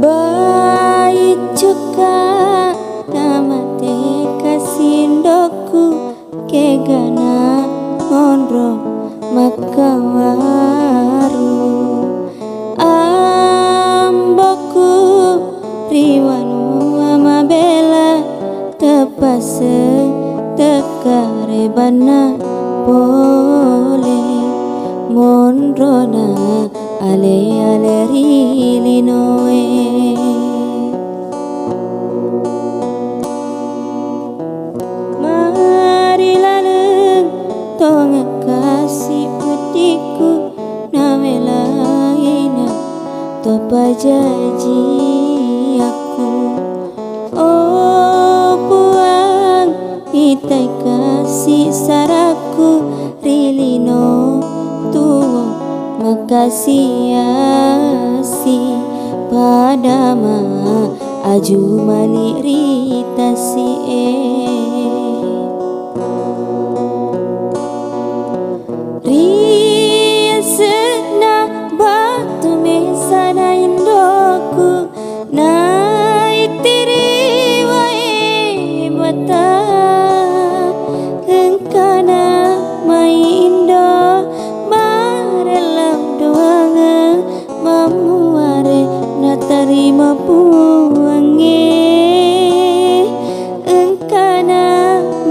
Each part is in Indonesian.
Baik juga nama te kasindoku kegana mondro makawaru amboku riwanu amabela tepase tekarebana pole mondrona ale ale rilinoe mari laleng tonga kasih petiku nawelaina topa janji aku oh buang itai kasih saraku rilino tuo makasih asi padama aju malirita si riasena batu mesana indoku na itiri wae mata engkana mai indo marelam doanga mamuare na terima puange engkana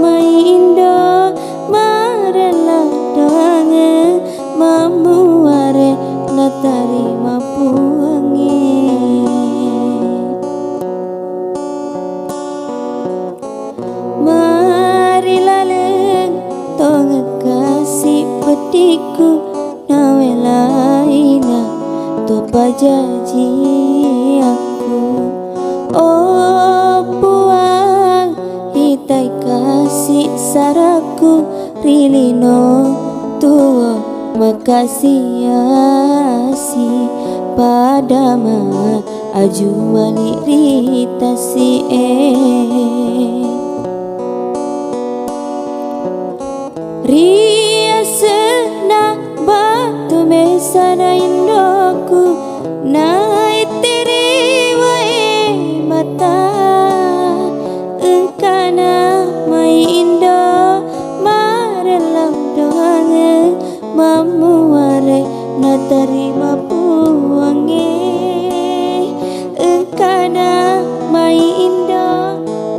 mai indo marelam doanga mamuare na terima puange mari laleng tonga kasih petiku nawelaina topa janji aku oh buang itai kasih saraku rilino tua makasih asi padama aju malirita si riasena batu mesana indoku na itiri wae mata engkana mai indo marelam doanga mamuare na terima puange engkana mai indo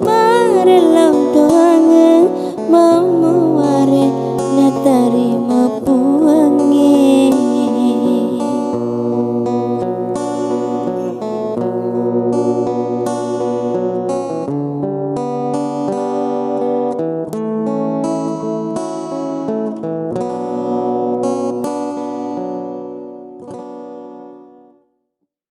marelam doanga mamuare na terima